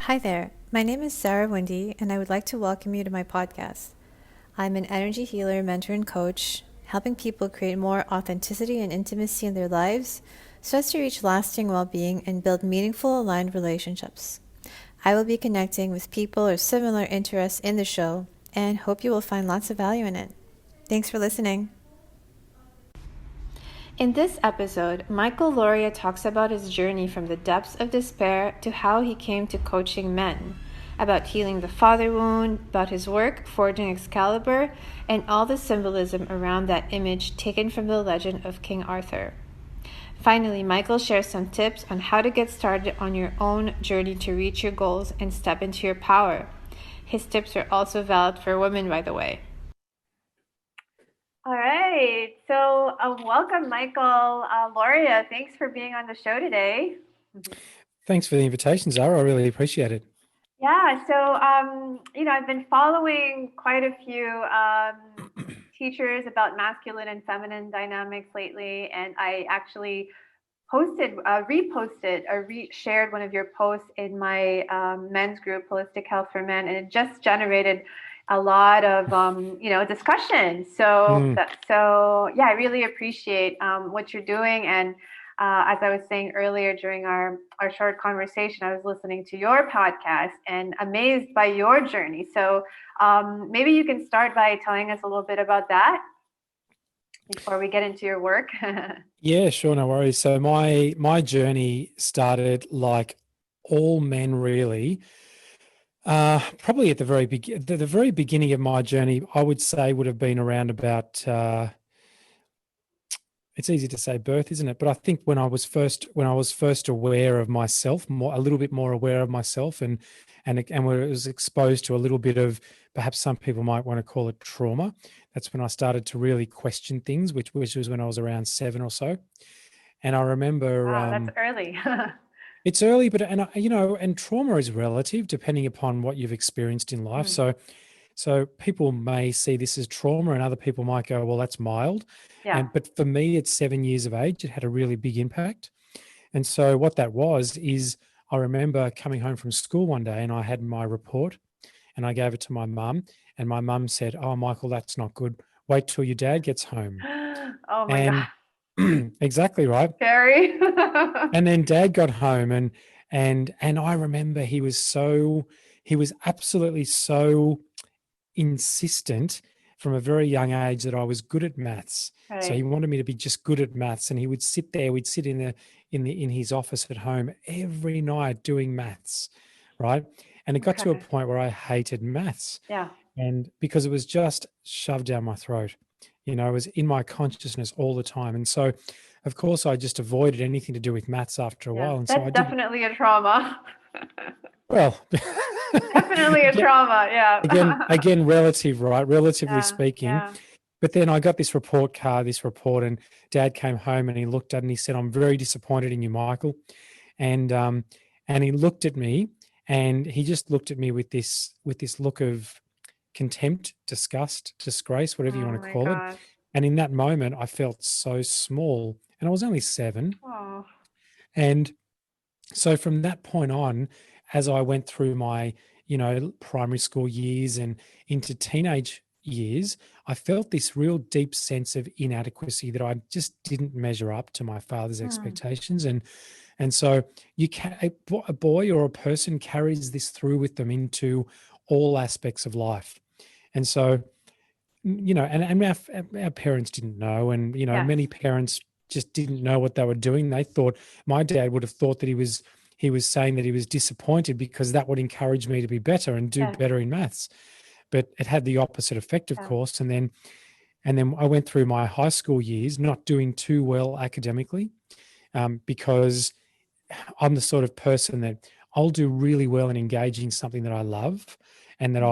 Hi there. My name is Zarah Windy, and I would like to welcome you to my podcast. I'm an energy healer, mentor, and coach, helping people create more authenticity and intimacy in their lives so as to reach lasting well being and build meaningful, aligned relationships. I will be connecting with people of similar interests in the show and hope you will find lots of value in it. Thanks for listening. In this episode, Michael Lauria talks about his journey from the depths of despair to how he came to coaching men, about healing the father wound, about his work forging Excalibur, and all the symbolism around that image taken from the legend of King Arthur. Finally, Michael shares some tips on how to get started on your own journey to reach your goals and step into your power. His tips are also valid for women, by the way. All right. So, welcome, Michael. Lauria, thanks for being on the show today. Thanks for the invitation, Zara. I really appreciate it. Yeah. So, I've been following quite a few teachers about masculine and feminine dynamics lately, and I actually reposted, or shared one of your posts in my men's group, Holistic Health for Men, and it just generated a lot of discussion. So yeah, I really appreciate what you're doing. And as I was saying earlier during our short conversation, I was listening to your podcast and amazed by your journey. So maybe you can start by telling us a little bit about that before we get into your work. Yeah, sure, no worries. So my journey started like all men really. Probably at the very beginning of my journey, I would say would have been around about it's easy to say birth, isn't it? But I think when I was first aware of myself, a little bit more aware of myself, and was exposed to a little bit of, perhaps some people might want to call it, trauma. That's when I started to really question things, which was when I was around 7 or so. And I remember, Wow, that's early. it's early, but and trauma is relative depending upon what you've experienced in life. Mm, So people may see this as trauma, and other people might go, well, that's mild. yeah. But for me, at 7 years of age, it had a really big impact. And so what that was is, I remember coming home from school one day and I had my report and I gave it to my mum, and my mum said, "Oh, Michael, that's not good. Wait till your dad gets home." Oh my God. And exactly right. Scary. And then dad got home, and I remember he was absolutely so insistent from a very young age that I was good at maths. So he Right. wanted me to be just good at maths, and he would sit there. We'd sit in his office at home every night doing maths, right? And it got to a Okay. point where I hated maths, Yeah. and because it was just shoved down my throat, it was in my consciousness all the time, and so of course I just avoided anything to do with maths after a Yeah. while, and so That's I did definitely a trauma. well. Definitely a trauma. Yeah. Again, relative, right? Relatively Yeah. speaking. Yeah. But then I got this report, and dad came home and he looked at it and he said, "I'm very disappointed in you, Michael." And and he looked at me, and he just looked at me with this look of contempt, disgust, disgrace, whatever you Oh want to my call it. gosh. And in that moment, I felt so small. And I was only 7. Oh. And so from that point on, as I went through my, primary school years and into teenage years, I felt this real deep sense of inadequacy, that I just didn't measure up to my father's Hmm. expectations. And so a boy or a person carries this through with them into all aspects of life. And so, and our parents didn't know, and Yes. many parents just didn't know what they were doing. They thought, my dad would have thought that he was saying that he was disappointed because that would encourage me to be better and do Yes. better in maths. But it had the opposite effect, of Yeah. course. And then I went through my high school years not doing too well academically, because I'm the sort of person that I'll do really well in engaging something that I love and that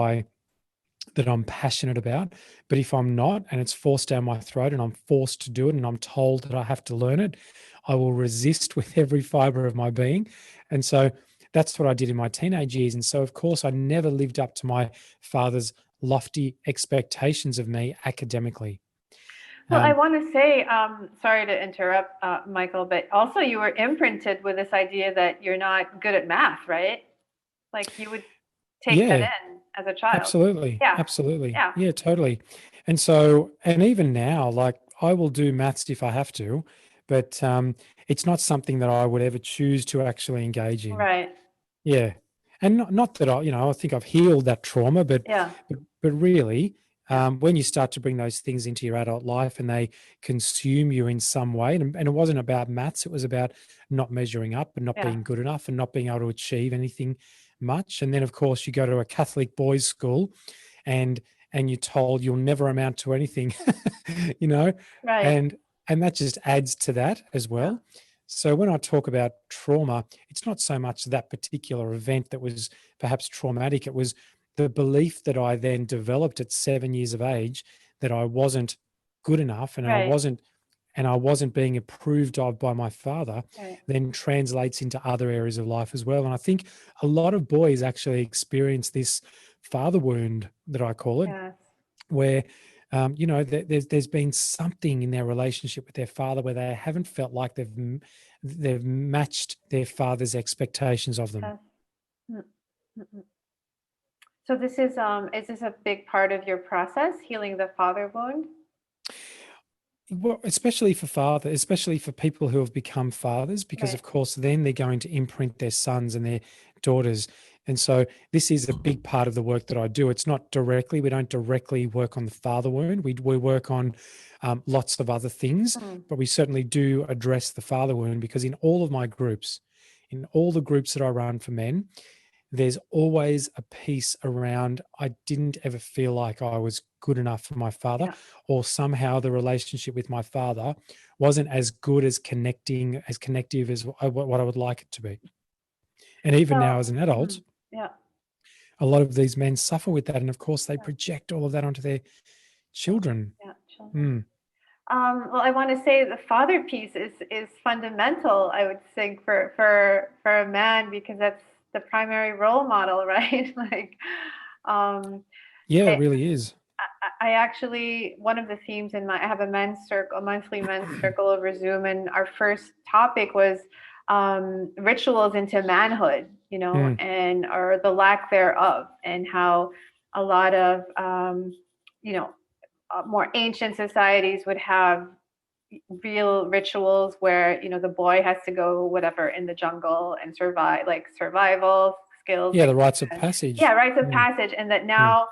I'm passionate about. But if I'm not, and it's forced down my throat and I'm forced to do it and I'm told that I have to learn it, I will resist with every fiber of my being. And so that's what I did in my teenage years. And so, of course, I never lived up to my father's lofty expectations of me academically. Well, I Um, want to say, sorry to interrupt, Michael, but also you were imprinted with this idea that you're not good at math, right? Like you would take that Yeah, in as a child. absolutely. Yeah. Absolutely. Yeah. Yeah, totally. And so, and even now, like I will do maths if I have to, but it's not something that I would ever choose to actually engage in. Right. Yeah. And not that I think I've healed that trauma, Yeah. but really, Yeah. when you start to bring those things into your adult life and they consume you in some way, and it wasn't about maths, it was about not measuring up and not Yeah. being good enough and not being able to achieve anything much. And then of course you go to a Catholic boys' school and you're told you'll never amount to anything, you know, Right. and that just adds to that as Yeah. well. So when I talk about trauma, it's not so much that particular event that was perhaps traumatic. It was the belief that I then developed at 7 years of age that I wasn't good enough Right. and I wasn't being approved of by my father, Right. then translates into other areas of life as well. And I think a lot of boys actually experience this father wound that I call it, Yes. where there's been something in their relationship with their father where they haven't felt like they've matched their father's expectations of them. Yes. Mm, mm, mm. So is this a big part of your process, healing the father wound? Well, especially for people who have become fathers, because Right. of course then they're going to imprint their sons and their daughters. And so this is a big part of the work that I do. It's not directly, we don't directly work on the father wound. We work on lots of other things, Mm. but we certainly do address the father wound because in all of my groups, in all the groups that I run for men, there's always a piece around I didn't ever feel like I was good enough for my father, Yeah. or somehow the relationship with my father wasn't as good as connective as what I would like it to be. And even So, now as an adult, yeah. a lot of these men suffer with that. And of course, they Yeah. project all of that onto their Children. children. Yeah. Children. Mm. Well, I want to say the father piece is fundamental, I would think, for a man because that's the primary role model, right? Like, um, Yeah, it I, really is. I actually one of the themes in I have a men's circle, a monthly men's circle over Zoom, and our first topic was rituals into manhood, Mm. and or the lack thereof, and how a lot of you know more ancient societies would have real rituals where the boy has to go whatever in the jungle and survive, like survival skills, Yeah, things the rites of like that. Yeah, passage. rites of Mm. passage, and that Mm. now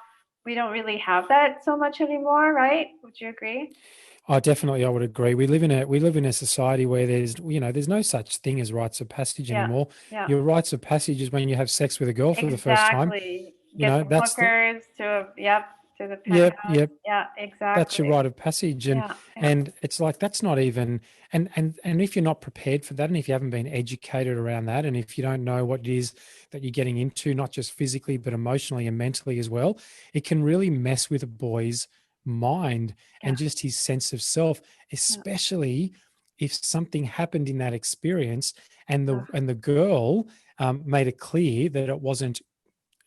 we don't really have that so much anymore, right? Would you agree? Definitely, I would agree. We live in a society where there's no such thing as rites of passage Yeah, anymore. yeah, Your rites of passage is when you have sex with a girl for the first time. exactly. Get the That's the hookers yep, to the yep, penthouse. yep. Yeah, That's your exactly. rite of passage, Yeah, yeah, and it's like that's not even and if you're not prepared for that, and if you haven't been educated around that, and if you don't know what it is that you're getting into, not just physically but emotionally and mentally as well, it can really mess with a boy's mind yeah, and just his sense of self, yeah. especially if something happened in that experience and Uh, the girl made it clear that it wasn't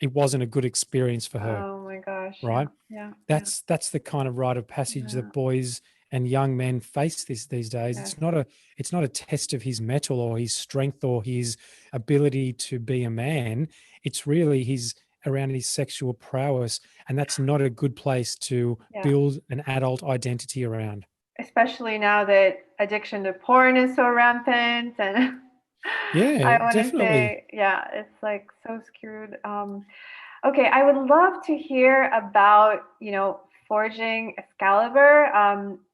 a good experience for her, oh my gosh. Yeah, right? yeah, yeah, That's the kind of rite of passage yeah, that boys and young men face these days. yes. It's not a test of his mettle or his strength or his ability to be a man. It's really his around his sexual prowess, and that's not a good place to Yeah. build an adult identity around. Especially now that addiction to porn is so rampant, and I Yeah, want to definitely. say, yeah, it's like so skewed. Okay, I would love to hear about, forging Excalibur.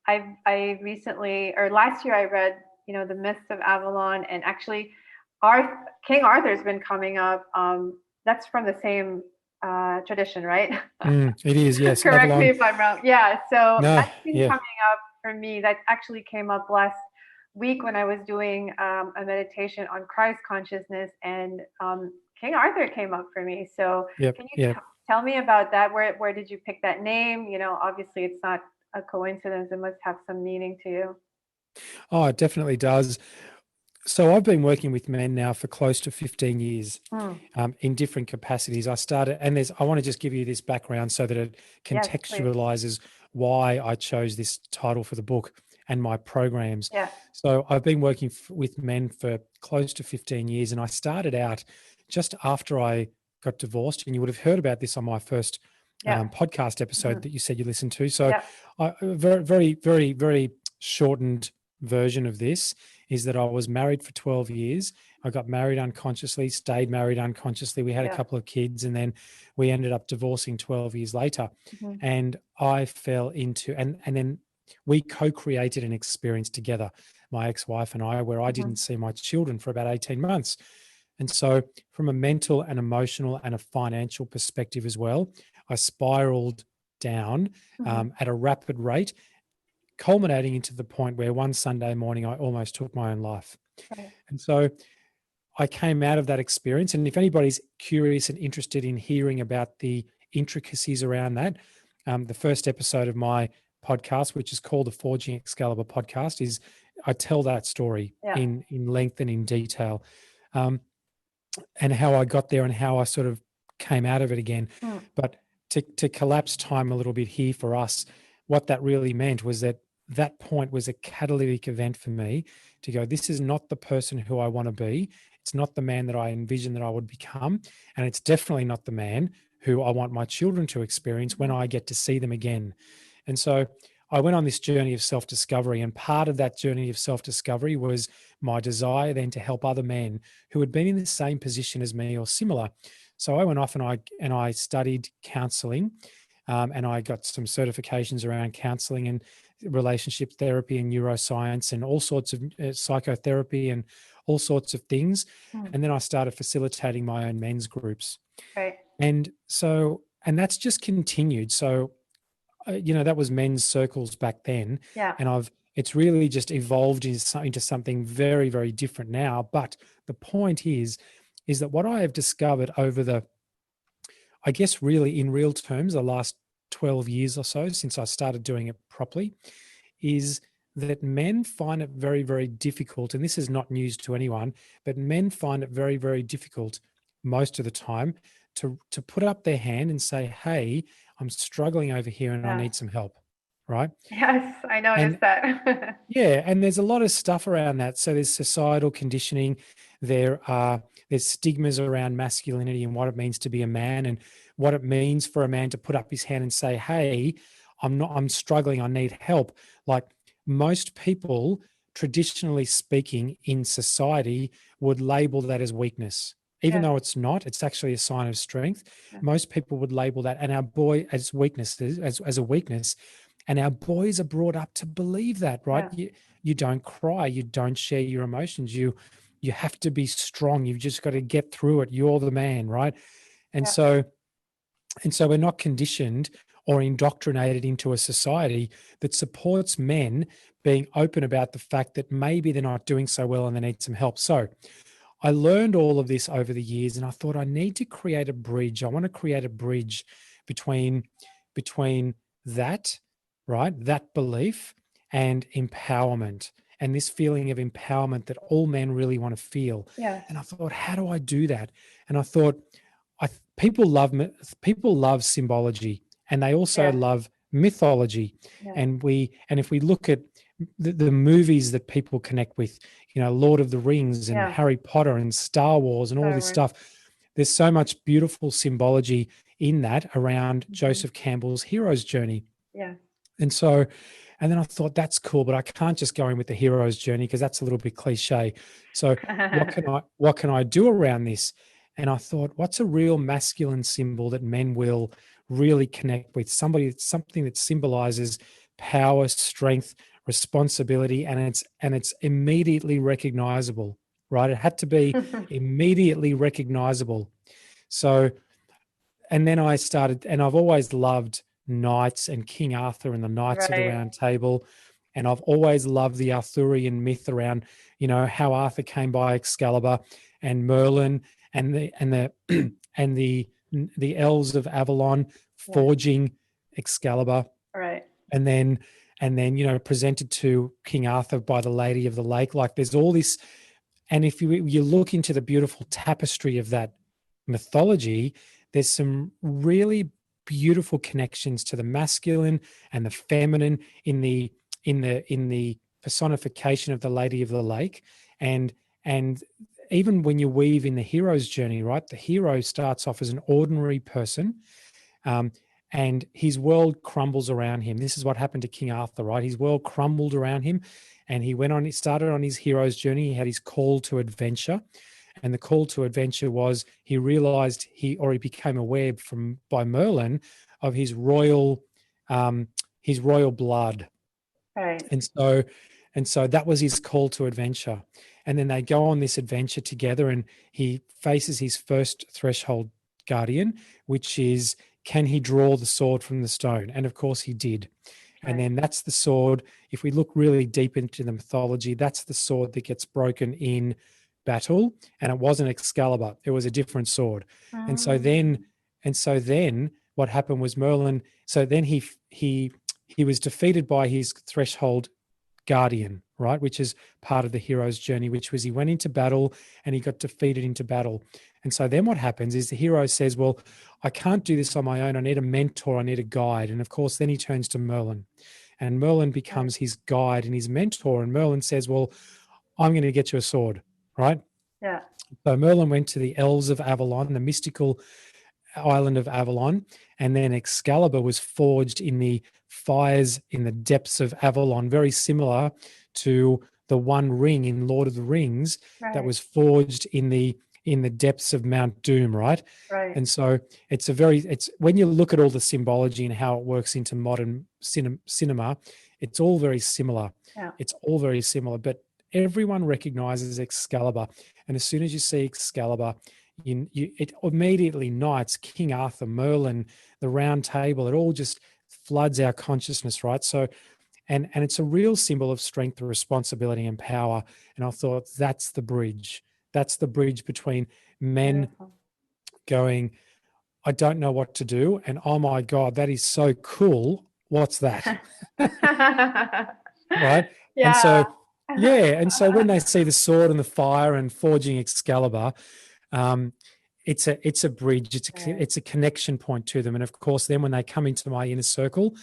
I recently, or last year, I read, The Myths of Avalon, and actually, King Arthur's been coming up. That's from the same tradition, right? It is, yes. Correct me Avalon. if I'm wrong. Yeah, so No, that's been yeah. coming up for me. That actually came up last week when I was doing a meditation on Christ consciousness, and King Arthur came up for me. So Yep, can you yep. tell me about that? Where did you pick that name? Obviously it's not a coincidence. It must have some meaning to you. Oh, it definitely does. So I've been working with men now for close to 15 years Mm. in different capacities. I started, and I want to just give you this background so that it Yes, please. contextualizes why I chose this title for the book and my programs. Yeah. So I've been working with men for close to 15 years, and I started out just after I got divorced, and you would have heard about this on my first podcast episode that you said you listened to. So a very, very, very, very shortened version of this is that I was married for 12 years. I got married unconsciously, stayed married unconsciously. We had a couple of kids, and then we ended up divorcing 12 years later. And I fell into, and then we co-created an experience together, my ex-wife and I, where I didn't see my children for about 18 months. And so from a mental and emotional and a financial perspective as well, I spiraled down at a rapid rate, culminating into the point where one Sunday morning I almost took my own life. And so I came out of that experience. And if anybody's curious and interested in hearing about the intricacies around that, the first episode of my podcast, which is called the Forging Excalibur podcast, is I tell that story in length and in detail, and how I got there and how I sort of came out of it again. But to collapse time a little bit here for us, what that really meant was that point was a catalytic event for me to go, this is not the person who I want to be. It's not the man that I envisioned that I would become. And it's definitely not the man who I want my children to experience when I get to see them again. And so I went on this journey of self-discovery, and part of that journey of self-discovery was my desire then to help other men who had been in the same position as me or similar. So I went off and I studied counseling, and I got some certifications around counseling and relationship therapy and neuroscience and all sorts of psychotherapy and all sorts of things. And then I started facilitating my own men's groups. And that's just continued. So, that was men's circles back then. And it's really just evolved into something very, very different now. But the point is that what I have discovered over I guess really in real terms, the last 12 years or so since I started doing it properly, is that men find it very, very difficult, and this is not news to anyone, but men find it very, very difficult most of the time to put up their hand and say, hey, I'm struggling over here and I need some help, right? Yes, I noticed that. And there's a lot of stuff around that. So there's societal conditioning, there's stigmas around masculinity and what it means to be a man, and what it means for a man to put up his hand and say, hey, I'm struggling, I need help. Like most people, traditionally speaking, in society would label that as weakness. Even though it's not, it's actually a sign of strength. Most people would label that as a weakness. And our boys are brought up to believe that, right? You don't cry, you don't share your emotions. You have to be strong. You've just got to get through it. You're the man, right? And so we're not conditioned or indoctrinated into a society that supports men being open about the fact that maybe they're not doing so well and they need some help. So I learned all of this over the years, and I thought I need to create a bridge. I want to create a bridge between that, right, that belief and empowerment, and this feeling of empowerment that all men really want to feel. And I thought, how do I do that? And I thought, people love symbology, and they also love mythology. And if we look at the movies that people connect with, Lord of the Rings and Harry Potter and Star Wars and all this stuff, there's so much beautiful symbology in that around Joseph Campbell's hero's journey. And then I thought, that's cool, but I can't just go in with the hero's journey because that's a little bit cliche. So what can I do around this? And I thought, what's a real masculine symbol that men will really connect with? Something that symbolizes power, strength, responsibility, and it's immediately recognizable, right? It had to be immediately recognizable. So, and then I started, and I've always loved knights and King Arthur and the Knights of the Round Table. And I've always loved the Arthurian myth around, how Arthur came by Excalibur and Merlin and the elves of Avalon forging Excalibur. And then presented to King Arthur by the Lady of the Lake. Like there's all this, and if you look into the beautiful tapestry of that mythology, there's some really beautiful connections to the masculine and the feminine in the personification of the Lady of the Lake, and even when you weave in the hero's journey, right, the hero starts off as an ordinary person, and his world crumbles around him. This is what happened to King Arthur, right? His world crumbled around him, and he started on his hero's journey. He had his call to adventure, and the call to adventure was he realized he became aware by Merlin of his royal blood. Right. And so that was his call to adventure. And then they go on this adventure together, and he faces his first threshold guardian, which is, can he draw the sword from the stone? And of course he did. Right. And then that's the sword. If we look really deep into the mythology, that's the sword that gets broken in battle. And it wasn't Excalibur. It was a different sword. And so then what happened was Merlin, so then he was defeated by his threshold guardian, right, which is part of the hero's journey, which was he went into battle and he got defeated into battle. And so then what happens is the hero says, well, I can't do this on my own. I need a mentor. I need a guide. And of course, then he turns to Merlin, and Merlin becomes his guide and his mentor. And Merlin says, well, I'm going to get you a sword, right? Yeah. So Merlin went to the elves of Avalon, the mystical island of Avalon, and then Excalibur was forged in the fires in the depths of Avalon, very similar to the One Ring in Lord of the Rings that was forged in the depths of Mount Doom, right? Right. And so it's when you look at all the symbology and how it works into modern cinema, it's all very similar. Yeah. It's all very similar, but everyone recognizes Excalibur. And as soon as you see Excalibur, it immediately unites King Arthur, Merlin, the Round Table. It all just floods our consciousness, right? So, and it's a real symbol of strength, responsibility, and power. And I thought that's the bridge. That's the bridge between men going, I don't know what to do, and oh my God, that is so cool. What's that? Right? Yeah. And so, and so when they see the sword and the fire and forging Excalibur, it's a bridge. It's a connection point to them. And of course, then when they come into my inner circle,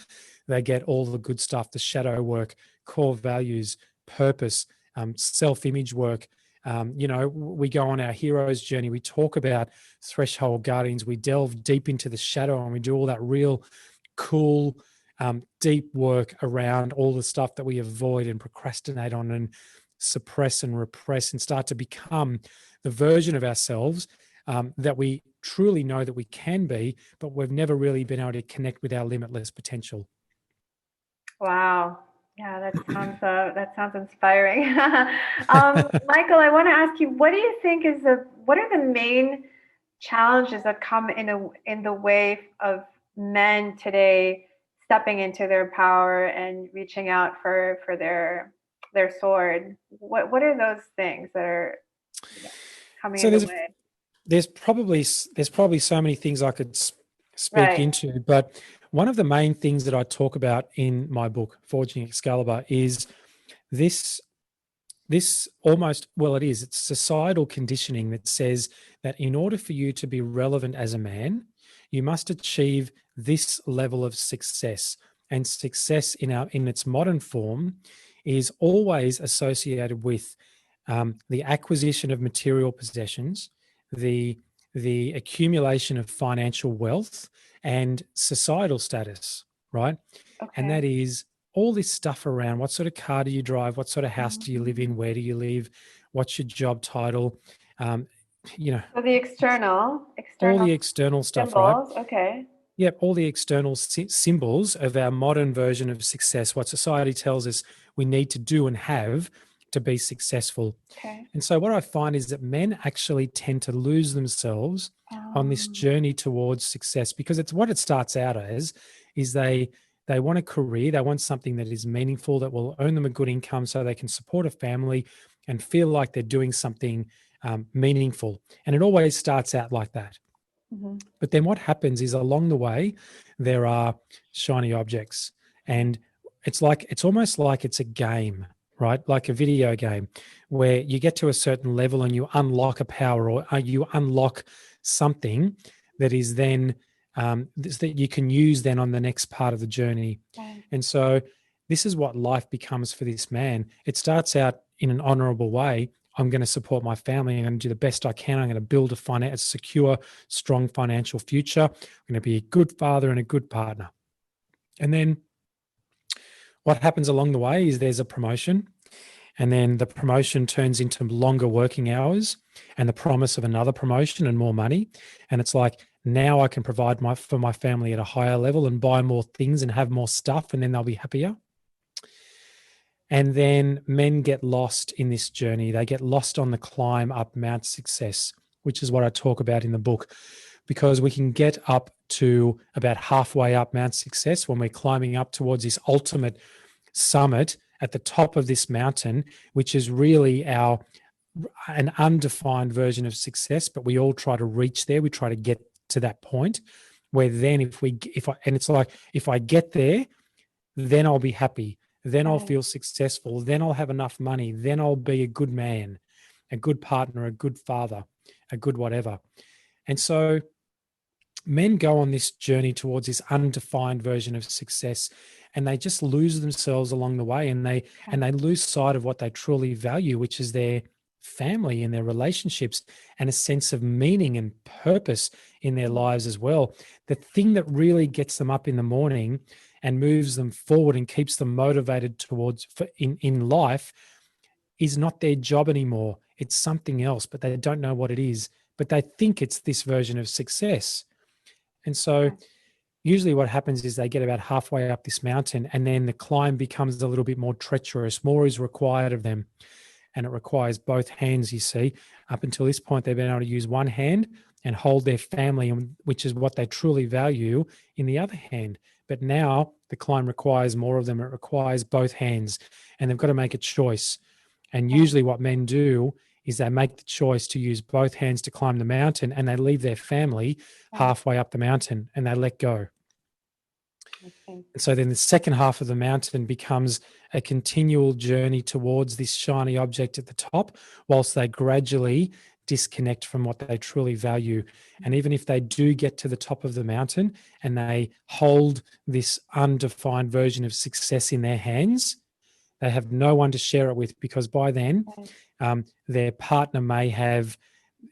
they get all the good stuff: the shadow work, core values, purpose, self-image work. We go on our hero's journey. We talk about threshold guardians. We delve deep into the shadow, and we do all that real cool, deep work around all the stuff that we avoid and procrastinate on and suppress and repress, and start to become the version of ourselves that we truly know that we can be, but we've never really been able to connect with our limitless potential. Wow. Yeah, that sounds inspiring. Michael, I want to ask you, what do you think what are the main challenges that come in the way of men today stepping into their power and reaching out for their sword? What are those things that are coming in the way? There's probably so many things I could speak into, but one of the main things that I talk about in my book, Forging Excalibur, is this almost, it's societal conditioning that says that in order for you to be relevant as a man, you must achieve this level of success. And success in its modern form is always associated with the acquisition of material possessions, the accumulation of financial wealth, and societal status, right? Okay. And that is all this stuff around what sort of car do you drive, what sort of house do you live in, where do you live, what's your job title, so the external all the external stuff, symbols, right? Okay. Yep, all the external symbols of our modern version of success, what society tells us we need to do and have to be successful. Okay. And so what I find is that men actually tend to lose themselves on this journey towards success, because it's what it starts out as is they want a career, they want something that is meaningful, that will earn them a good income so they can support a family and feel like they're doing something meaningful. And it always starts out like that. Mm-hmm. But then what happens is along the way, there are shiny objects, and it's almost like it's a game, right? Like a video game where you get to a certain level and you unlock a power, or you unlock something that is then that you can use then on the next part of the journey. Okay. And so this is what life becomes for this man. It starts out in an honorable way. I'm going to support my family. I'm going to do the best I can. I'm going to build a secure, strong financial future. I'm going to be a good father and a good partner. And then what happens along the way is there's a promotion, and then the promotion turns into longer working hours and the promise of another promotion and more money. And it's like, now I can provide for my family at a higher level and buy more things and have more stuff, and then they'll be happier. And then men get lost in this journey. They get lost on the climb up Mount Success, which is what I talk about in the book, because we can get up to about halfway up Mount Success when we're climbing up towards this ultimate summit at the top of this mountain, which is really an undefined version of success, but we all try to reach there. We try to get to that point where then if I get there, then I'll be happy. Then I'll feel successful. Then I'll have enough money. Then I'll be a good man, a good partner, a good father, a good whatever. And so men go on this journey towards this undefined version of success, and they just lose themselves along the way, and they lose sight of what they truly value, which is their family and their relationships and a sense of meaning and purpose in their lives as well. The thing that really gets them up in the morning and moves them forward and keeps them motivated in life is not their job anymore. It's something else, but they don't know what it is, but they think it's this version of success. And so usually what happens is they get about halfway up this mountain, and then the climb becomes a little bit more treacherous. More is required of them, and it requires both hands, you see. Up until this point, they've been able to use one hand and hold their family, which is what they truly value, in the other hand. But now the climb requires more of them. It requires both hands, and they've got to make a choice. And usually what men do is they make the choice to use both hands to climb the mountain, and they leave their family halfway up the mountain and they let go. And so then the second half of the mountain becomes a continual journey towards this shiny object at the top, whilst they gradually disconnect from what they truly value. And even if they do get to the top of the mountain and they hold this undefined version of success in their hands, they have no one to share it with, because by then their partner may have,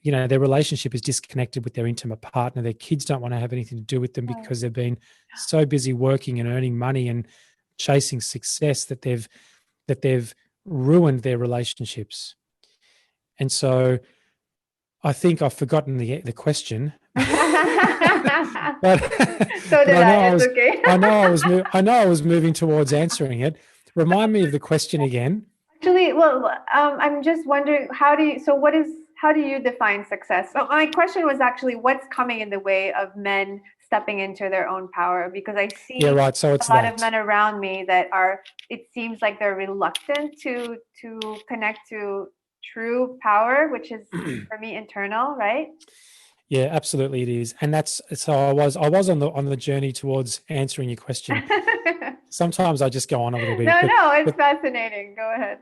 their relationship is disconnected with their intimate partner. Their kids don't want to have anything to do with them because they've been so busy working and earning money and chasing success that they've ruined their relationships. And so I think I've forgotten the question. So did I. It's okay. I know I was moving towards answering it. Remind me of the question again. Actually, I'm just wondering, how do you define success? So my question was actually, what's coming in the way of men stepping into their own power? Because I see So it's a lot of men around me that it seems like they're reluctant to connect to true power, which is for me internal, right? Yeah, absolutely it is. And I was on the journey towards answering your question. Sometimes I just go on a little bit. No, it's fascinating. Go ahead.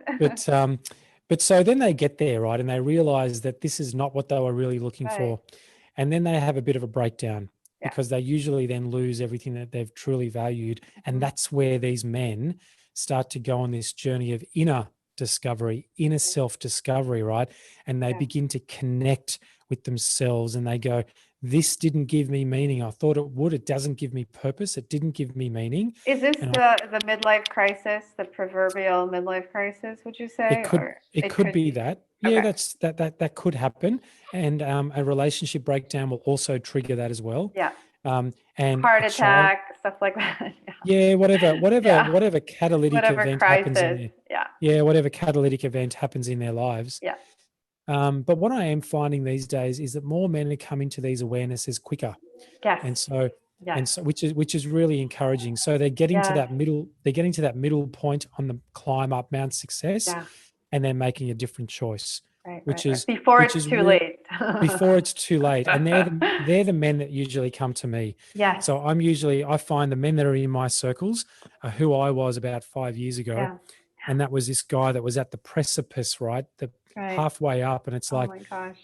But so then they get there, right? And they realize that this is not what they were really looking for. And then they have a bit of a breakdown because they usually then lose everything that they've truly valued. And that's where these men start to go on this journey of inner discovery, inner self-discovery, right? And they begin to connect with themselves, and they go, this didn't give me meaning. I thought it would. It doesn't give me purpose. It didn't give me meaning. Is this the midlife crisis, the proverbial midlife crisis, would you say? It could be that. Yeah, that could happen. And a relationship breakdown will also trigger that as well. Yeah. And heart attack, stuff like that. Yeah, whatever catalytic event crisis. happens in there. Whatever catalytic event happens in their lives. Yeah. But what I am finding these days is that more men are coming to these awarenesses quicker. Yes. And so which is really encouraging. So they're getting to that middle point on the climb up Mount Success, and they're making a different choice. Which is before it's too late. Before it's too late. And they're the men that usually come to me. Yes. So I find the men that are in my circles are who I was about 5 years ago. Yeah. And that was this guy that was at the precipice, right? Halfway up. And it's like, oh my gosh.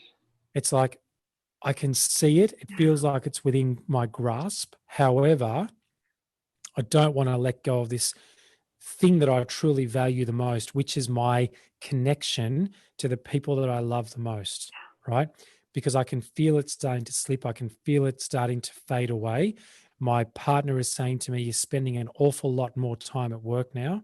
It's like, I can see it. It feels like it's within my grasp. However, I don't want to let go of this thing that I truly value the most, which is my connection to the people that I love the most, right? Because I can feel it starting to slip. I can feel it starting to fade away. My partner is saying to me, you're spending an awful lot more time at work now.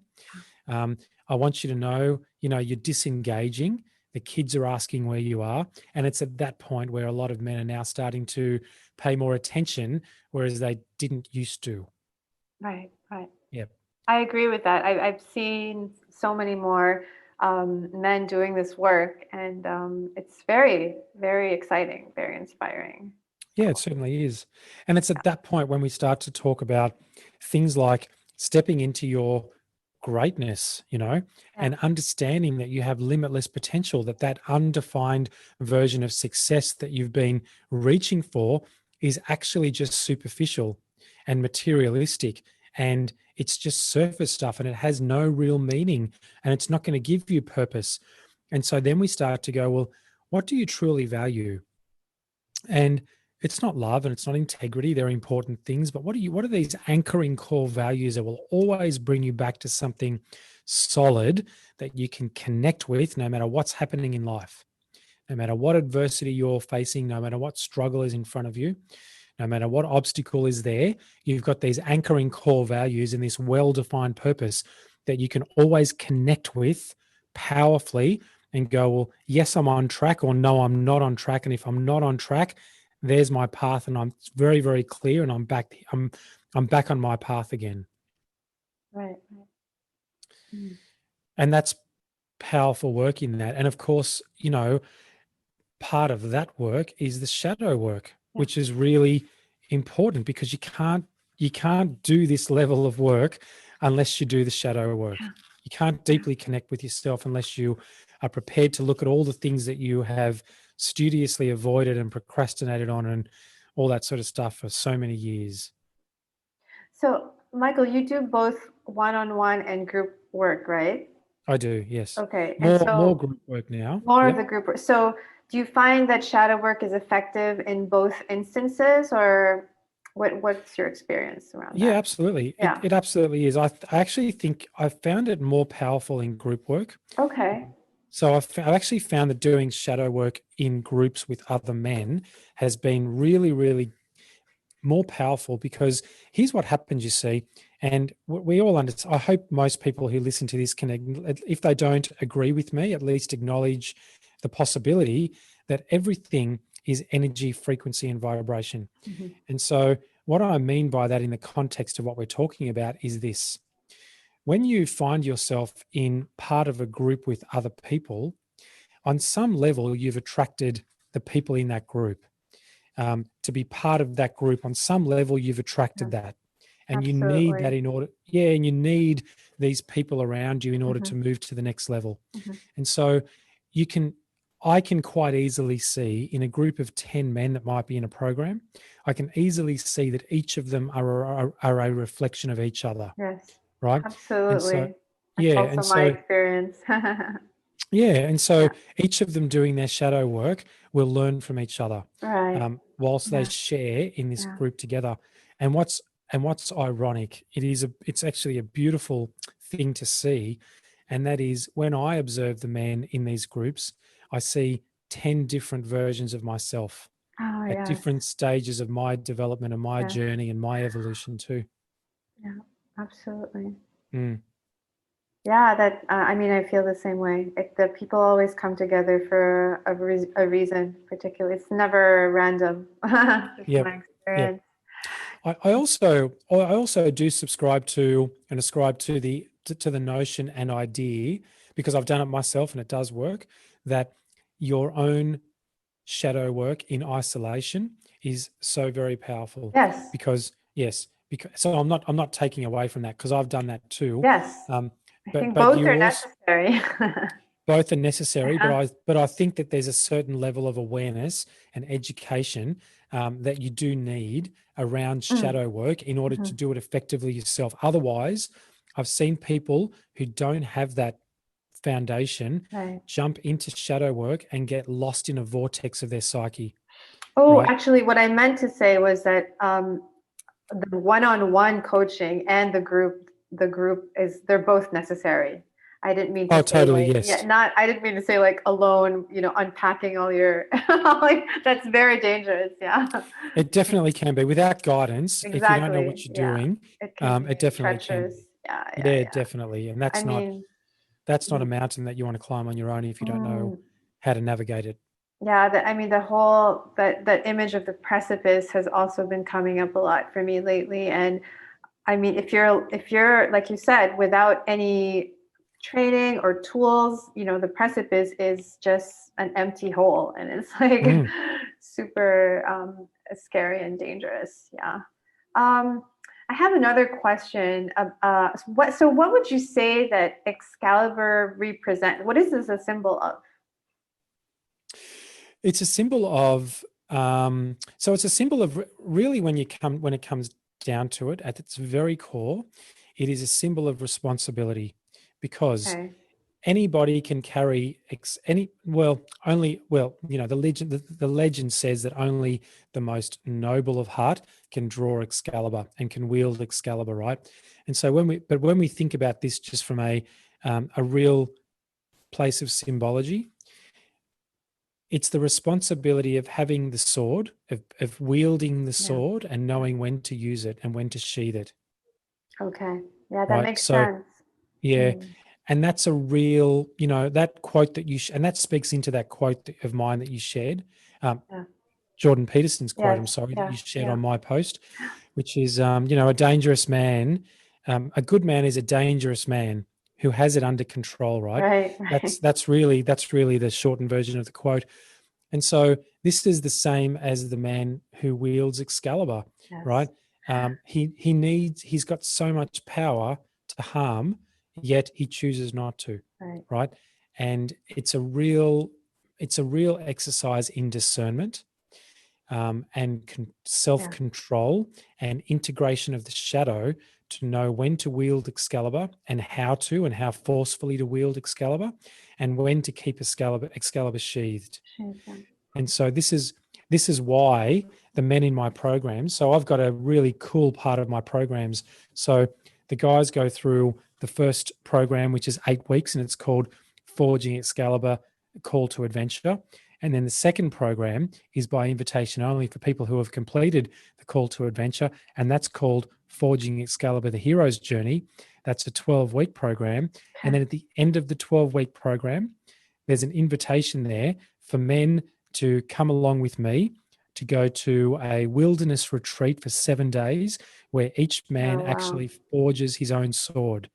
I want you to know, you're disengaging. The kids are asking where you are. And it's at that point where a lot of men are now starting to pay more attention, whereas they didn't used to. Right, right. Yep. I agree with that. I've seen so many more men doing this work, and it's very, very exciting, very inspiring. Yeah, it certainly is. And it's at that point when we start to talk about things like stepping into your greatness, Yeah. and understanding that you have limitless potential, that undefined version of success that you've been reaching for is actually just superficial and materialistic. And it's just surface stuff, and it has no real meaning, and it's not going to give you purpose. And so then we start to go, well, what do you truly value? And it's not love and it's not integrity. They're important things, but what are these anchoring core values that will always bring you back to something solid that you can connect with no matter what's happening in life, no matter what adversity you're facing, no matter what struggle is in front of you, no matter what obstacle is there, you've got these anchoring core values and this well-defined purpose that you can always connect with powerfully and go, well, yes, I'm on track, or no, I'm not on track. And if I'm not on track, there's my path, and I'm very, very clear, and I'm back. I'm back on my path again. Right. Mm. And that's powerful work in that. And of course, part of that work is the shadow work, which is really important, because you can't do this level of work unless you do the shadow work. You can't deeply connect with yourself unless you are prepared to look at all the things that you have studiously avoided and procrastinated on and all that sort of stuff for so many years. So, Michael, you do both one-on-one and group work, right? I do, yes. Okay. And More so group work now. more of Yep. the group work. So do you find that shadow work is effective in both instances, or what's your experience around Yeah, that? absolutely. Yeah. It absolutely is. I actually think I found it more powerful in group work. Okay. So I've actually found that doing shadow work in groups with other men has been really, really more powerful, because here's what happens, you see, and we all understand. I hope most people who listen to this can, if they don't agree with me, at least acknowledge the possibility that everything is energy, frequency, and vibration. Mm-hmm. And so what I mean by that in the context of what we're talking about is this. When you find yourself in part of a group with other people, on some level, you've attracted the people in that group. To be part of that group, on some level, you've attracted Yeah, that. And you need that absolutely. in order, and you need these people around you in order Mm-hmm. to move to the next level. Mm-hmm. And so I can quite easily see in a group of 10 men that might be in a program, I can easily see that each of them are a reflection of each other. Yes, Right. And so, absolutely. That's yeah. also And my so, experience. yeah. And so Yeah. each of them doing their shadow work will learn from each other, Right. whilst they Yeah. share in this Yeah. group together. And what's ironic, it's actually a beautiful thing to see. And that is, when I observe the men in these groups, I see 10 different versions of myself Oh, at yes. different stages of my development and my Yes. journey and my evolution too. Yeah. Absolutely. Mm. Yeah, I mean, I feel the same way. The people always come together for a reason, particularly. It's never random. Just Yep. my Yep. experience. I also do subscribe to and ascribe to the notion and idea, because I've done it myself and it does work, that your own shadow work in isolation is so very powerful. Yes. Because yes, because so I'm not taking away from that, because I've done that too. Yes. Um, I but think but both you are also necessary. both are necessary, but Yeah. I think that there's a certain level of awareness and education that you do need around Mm. shadow work in order Mhm. to do it effectively yourself. Otherwise, I've seen people who don't have that foundation Right. jump into shadow work and get lost in a vortex of their psyche. Oh, Right? actually, what I meant to say was that the one-on-one coaching and the group the group they're both necessary. I didn't mean to Oh, say totally. like, Yes. I didn't mean to say like alone, unpacking all your, like, that's very dangerous. Yeah. It definitely can be. Without guidance, if you don't know what Exactly. you're Yeah. doing, It can it be definitely can treacherous. be. Yeah. Yeah. Yeah, Yeah. definitely. And I mean, that's not a mm, mountain that you want to climb on your own if you don't know mm, how to navigate it. yeah, I mean, the whole that image of the precipice has also been coming up a lot for me lately. And I mean, if you're like you said, without any training or tools, the precipice is just an empty hole, and it's like Mm. super scary and dangerous. Yeah. Um, I have another question. What would you say that Excalibur represent? What is this a symbol of? It's a symbol of so it's a symbol of really when it comes down to it, at its very core, it is a symbol of responsibility, because Okay. anybody can carry the legend says that only the most noble of heart can draw Excalibur and can wield Excalibur, right? And so when we think about this just from a real place of symbology, it's the responsibility of having the sword, of wielding the Yeah. sword and knowing when to use it and when to sheath it, Okay. Yeah, that right? makes So sense. yeah, Mm, and that's a real, that quote that and that speaks into that quote of mine that you shared, um, yeah. Jordan Peterson's quote, Yes. I'm sorry, that Yeah. you shared Yeah. on my post, which is, a dangerous man, a good man is a dangerous man who has it under control, right? Right. That's Right. that's really that's really the shortened version of the quote. And so this is the same as the man who wields Excalibur, right? Yes. He's got so much power to harm, yet he chooses not to, Right. right? And it's a real exercise in discernment, and Yeah. self-control and integration of the shadow to know when to wield Excalibur and how forcefully to wield Excalibur, and when to keep Excalibur sheathed. She's, And so this is why the men in my program. So I've got a really cool part of my programs. So the guys go through the first program, which is 8 weeks, and it's called Forging Excalibur: Call to Adventure. And then the second program is by invitation only for people who have completed the Call to Adventure, and that's called Forging Excalibur: The Hero's Journey. That's a 12-week program. And then at the end of the 12-week program, there's an invitation there for men to come along with me to go to a wilderness retreat for 7 days, where each man oh wow. actually forges his own sword,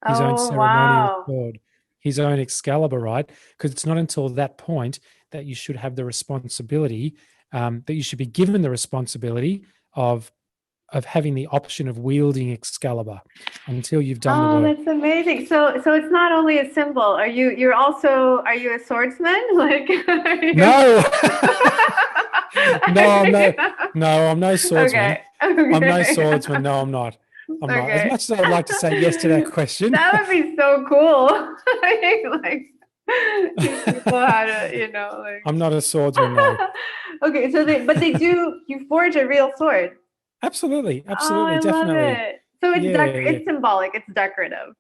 his own Oh ceremonial wow. sword, his own Excalibur, right? Because it's not until that point that you should have the responsibility, that you should be given the responsibility of having the option of wielding Excalibur until you've done the Oh, work. that's amazing. So it's not only a symbol. Are you a swordsman? Like, are you? No, no, I'm no, Okay. no, I'm no swordsman. Okay. I'm no Okay. swordsman. No, I'm not. I'm not. As Okay. much as I'd like to say yes to that question, That would be so cool. Like, teach people how to, I'm not a swordsman. No, like. Okay, but they do. You forge a real sword. absolutely, Oh, absolutely, I love definitely. it. So Yeah, yeah. it's symbolic. It's decorative.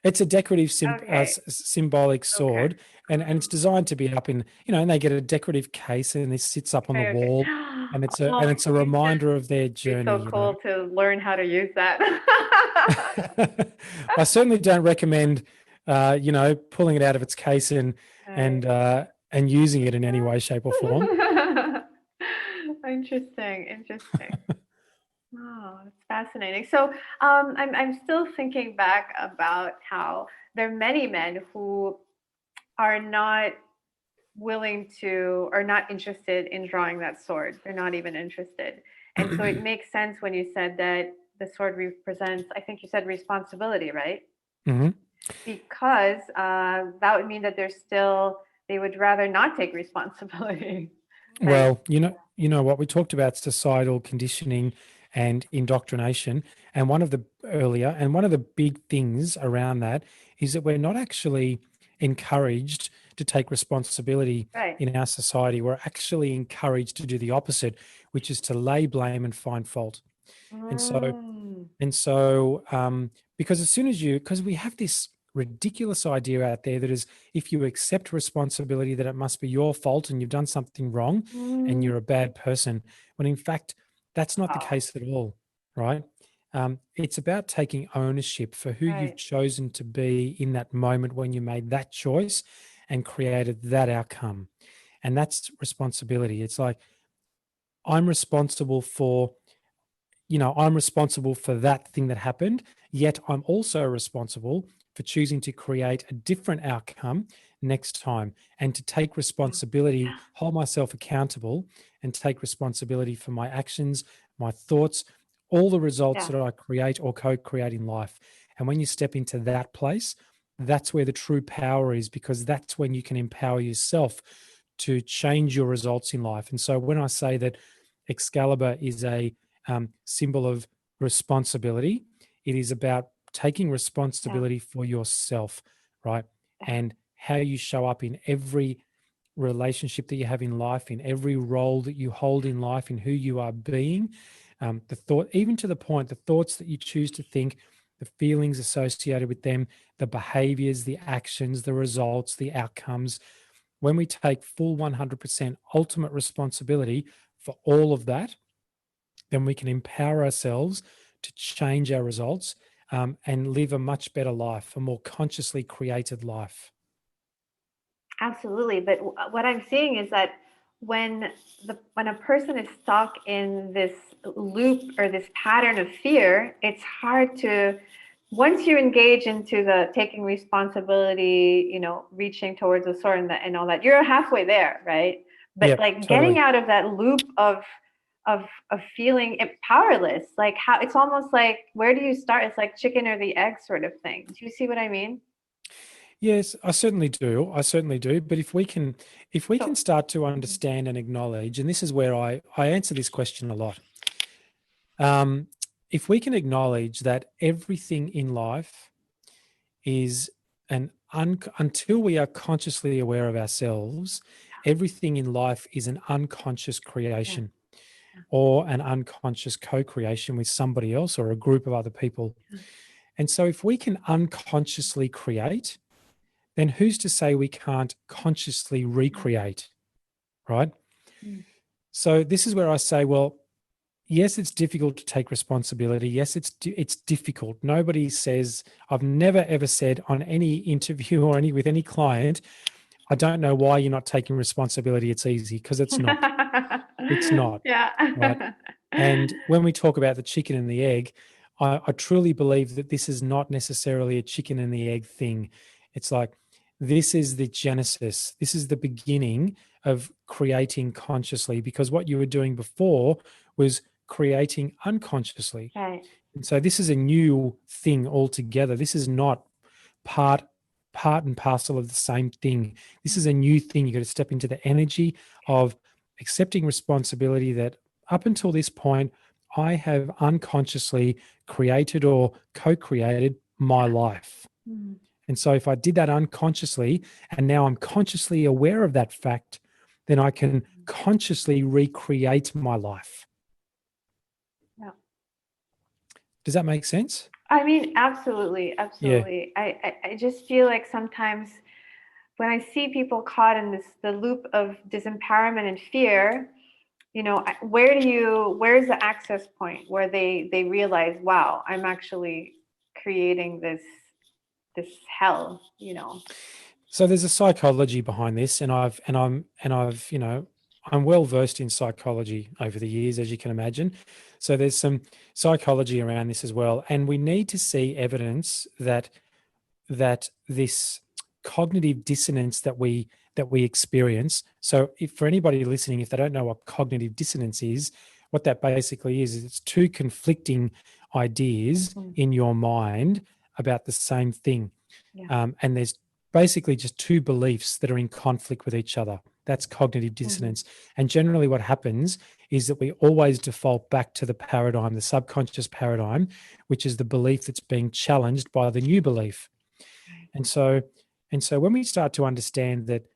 It's a decorative, Okay. symbolic Okay. sword, and it's designed to be up in, and they get a decorative case, and it sits up on the Okay. Okay. wall, and it's a Oh, and it's a you just reminder of their be so journey. cool to learn how to use that. I certainly don't recommend, pulling it out of its case and Right. uh, and using it in any way, shape, or form. Interesting. Interesting. Oh, it's fascinating. So, I'm still thinking back about how there are many men who are not willing to or not interested in drawing that sword. They're not even interested. And so it makes sense when you said that the sword represents, I think you said responsibility, right? Mhm. Because that would mean that they would rather not take responsibility, right? Well, what we talked about societal conditioning and indoctrination, and one of the big things around that is that we're not actually encouraged to take responsibility Right. in our society. We're actually encouraged to do the opposite, which is to lay blame and find fault. And so Mm, And so, Because because we have this ridiculous idea out there that is, if you accept responsibility, that it must be your fault and you've done something wrong and you're a bad person. When in fact, that's not the case at all, right? It's about taking ownership for who you've chosen to be in that moment when you made that choice and created that outcome. And that's responsibility. It's like, I'm responsible for that thing that happened, yet I'm also responsible for choosing to create a different outcome next time, and to take responsibility, hold myself accountable, and take responsibility for my actions, my thoughts, all the results that I create or co-create in life. And when you step into that place, that's where the true power is, because that's when you can empower yourself to change your results in life. And so when I say that Excalibur is a symbol of responsibility, it is about taking responsibility for yourself, right? And how you show up in every relationship that you have in life, in every role that you hold in life, in who you are being, the thought, even to the point, the thoughts that you choose to think, the feelings associated with them, the behaviors, the actions, the results, the outcomes. When we take full 100% ultimate responsibility for all of that, then we can empower ourselves to change our results and live a much better life, a more consciously created life. Absolutely. But what I'm seeing is that when a person is stuck in this loop or this pattern of fear, it's hard to, once you engage into the taking responsibility, reaching towards the sword and all that, you're halfway there, right? But Totally. getting out of that loop of feeling powerless, like how it's almost like, where do you start? It's like chicken or the egg sort of thing. Do you see what I mean? Yes, I certainly do. I certainly do. But if we can start to understand and acknowledge, and this is where I answer this question a lot. If we can acknowledge that everything in life is until we are consciously aware of ourselves, everything in life is an unconscious creation or an unconscious co-creation with somebody else or a group of other people. And so if we can unconsciously create, then who's to say we can't consciously recreate, right? So this is where I say, well, yes, it's difficult to take responsibility. Yes, it's difficult. Nobody says, I've never ever said on any interview or with any client, I don't know why you're not taking responsibility. It's easy, because it's not. It's not. Yeah. Right. And when we talk about the chicken and the egg, I truly believe that this is not necessarily a chicken and the egg thing. It's like, this is the genesis. This is the beginning of creating consciously, because what you were doing before was creating unconsciously. Right. And so this is a new thing altogether. This is not part and parcel of the same thing. This is a new thing. You got to step into the energy of accepting responsibility that up until this point, I have unconsciously created or co-created my life. And so if I did that unconsciously, and now I'm consciously aware of that fact, then I can consciously recreate my life. Yeah. Does that make sense? I mean, absolutely. Absolutely. Yeah. I just feel like sometimes when I see people caught in the loop of disempowerment and fear, where's the access point where they realize, wow, I'm actually creating this hell, So there's a psychology behind this, and I'm well versed in psychology over the years, as you can imagine. So there's some psychology around this as well, and we need to see evidence that this cognitive dissonance that we experience. So if for anybody listening, if they don't know what cognitive dissonance is, what that basically is it's two conflicting ideas in your mind about the same thing. And there's basically just two beliefs that are in conflict with each other. That's cognitive dissonance. And generally what happens is that we always default back to the paradigm, the subconscious paradigm, which is the belief that's being challenged by the new belief. And so when we start to understand that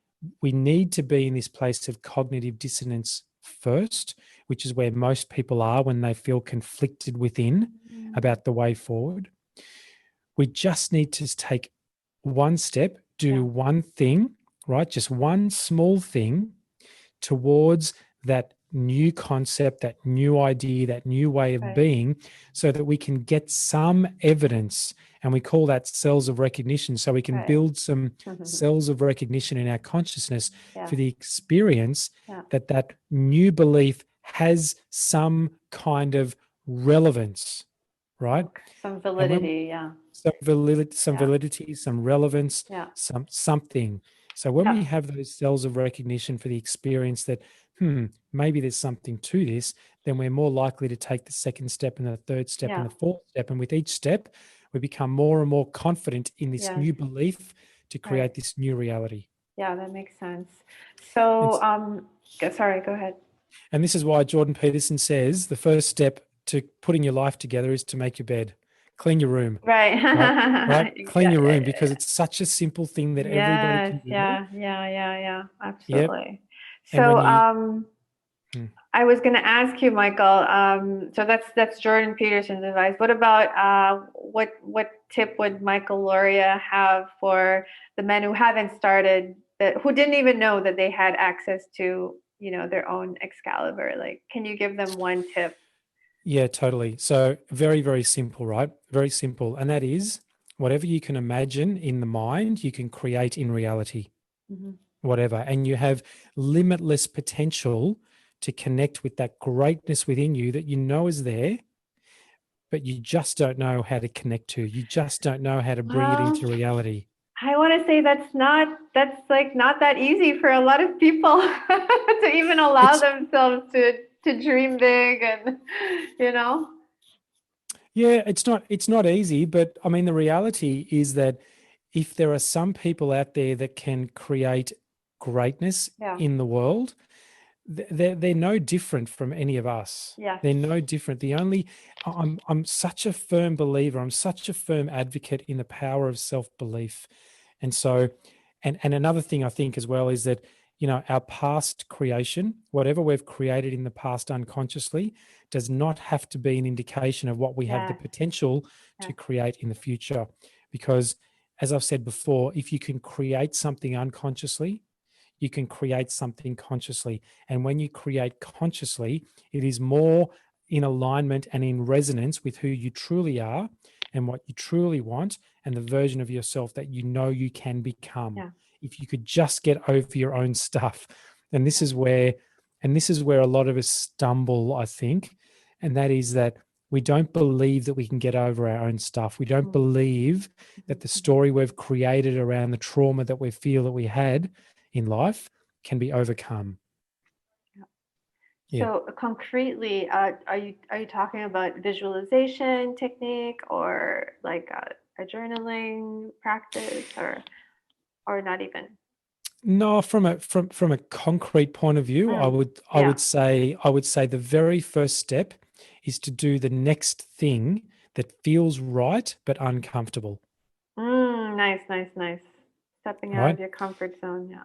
we need to be in this place of cognitive dissonance first, which is where most people are when they feel conflicted within about the way forward, We just need to take one step, do one thing, right? Just one small thing towards that new concept, that new idea, that new way of being, so that we can get some evidence. And we call that cells of recognition. So we can build some cells of recognition in our consciousness for the experience that that new belief has some kind of relevance, right? Some validity, some validity, some relevance, something. So when we have those cells of recognition for the experience that, maybe there's something to this, then we're more likely to take the second step and the third step and the fourth step. And with each step, we become more and more confident in this new belief to create this new reality. Yeah, that makes sense. So, sorry, go ahead. And this is why Jordan Peterson says the first step to putting your life together is to make your bed. Clean your room. Right? Clean your room, because it's such a simple thing that everybody can do. Yeah. Absolutely. Yep. So I was going to ask you, Michael, so that's Jordan Peterson's advice. What about what tip would Michael Lauria have for the men who haven't started, who didn't even know that they had access to, their own Excalibur? Like, can you give them one tip? Yeah, totally. So very, very simple, right? Very simple. And that is, whatever you can imagine in the mind, you can create in reality, whatever. And you have limitless potential to connect with that greatness within you that you know is there, but you just don't know how to connect to. You just don't know how to bring it into reality. I want to say that's not that easy for a lot of people to even allow themselves to dream big, and Yeah, it's not easy, but I mean the reality is that if there are some people out there that can create greatness in the world, they're no different from any of us. Yeah. They're no different. I'm such a firm believer, I'm such a firm advocate in the power of self-belief. And so, and another thing I think as well is that, our past creation, whatever we've created in the past unconsciously, does not have to be an indication of what we have the potential to create in the future. Because as I've said before, if you can create something unconsciously, you can create something consciously. And when you create consciously, it is more in alignment and in resonance with who you truly are and what you truly want and the version of yourself that you know you can become. Yeah. If you could just get over your own stuff. And this is where a lot of us stumble, I think. And that is that we don't believe that we can get over our own stuff. We don't believe that the story we've created around the trauma that we feel that we had in life can be overcome. Yeah. So concretely, are you talking about visualization technique or like a journaling practice or not even? No, from a concrete point of view, I would say the very first step is to do the next thing that feels right but uncomfortable. Nice. Stepping out of your comfort zone, yeah.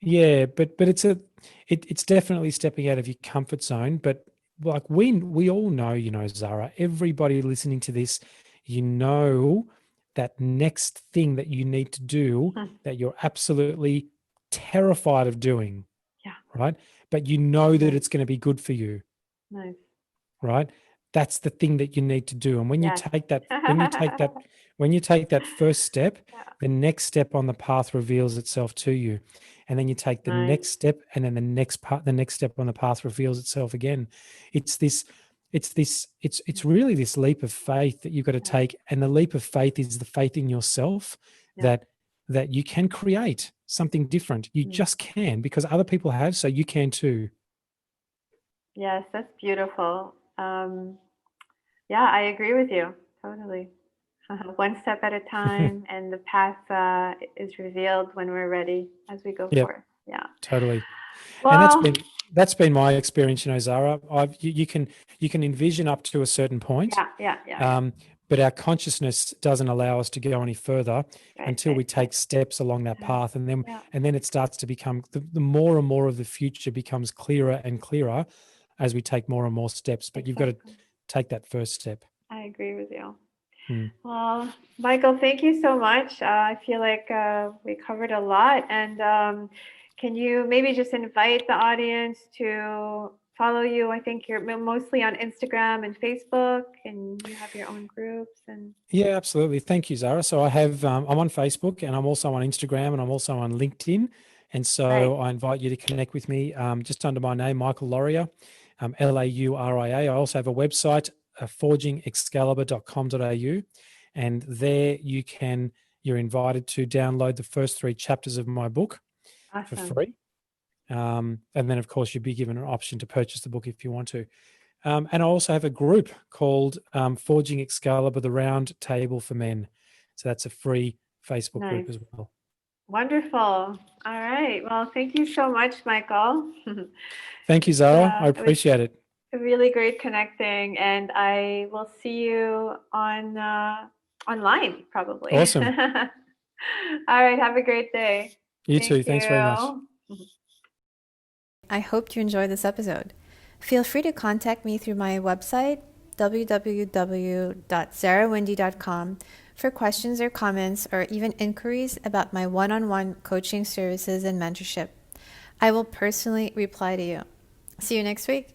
Yeah, but it's definitely stepping out of your comfort zone. But like we all know, Zarah, everybody listening to this, that next thing that you need to do that you're absolutely terrified of doing. Yeah. Right. But you know that it's going to be good for you. Nice. Right. That's the thing that you need to do. And when you take that, when you take that first step, the next step on the path reveals itself to you. And then you take the next step, and then the next step on the path reveals itself again. It's really this leap of faith that you've got to take. And the leap of faith is the faith in yourself that you can create something different. You just can, because other people have, so you can too. Yes, that's beautiful. Yeah, I agree with you totally. One step at a time, and the path is revealed when we're ready as we go forth. Yeah, totally. Well, and that's been my experience, Zarah. You can envision up to a certain point. Yeah. But our consciousness doesn't allow us to go any further until we take steps along that path, and then it starts to become the more and more of the future becomes clearer and clearer as we take more and more steps. But you've got to take that first step. I agree with you. Mm. Well, Michael, thank you so much. I feel like we covered a lot. And can you maybe just invite the audience to follow you? I think you're mostly on Instagram and Facebook, and you have your own groups. And Yeah, absolutely. Thank you, Zara. So I have, I'm on Facebook, and I'm also on Instagram, and I'm also on LinkedIn. And right, so I invite you to connect with me just under my name, Michael Lauria, Lauria. I also have a website, forgingexcalibur.com.au. And there you're invited to download the first 3 chapters of my book for awesome, free. And then, of course, you'll be given an option to purchase the book if you want to. And I also have a group called Forging Excalibur, the Round Table for Men. So that's a free Facebook nice, group as well. wonderful. All right. Well, thank you so much, Michael. Thank you, Zara. I It was appreciate it. really great connecting, and I will see you on online probably. Awesome. All right, have a great day. You Thank too. Thanks very much. you. I hope you enjoyed this episode. Feel free to contact me through my website, www.zarahwindy.com, for questions or comments or even inquiries about my one-on-one coaching services and mentorship. I will personally reply to you. See you next week.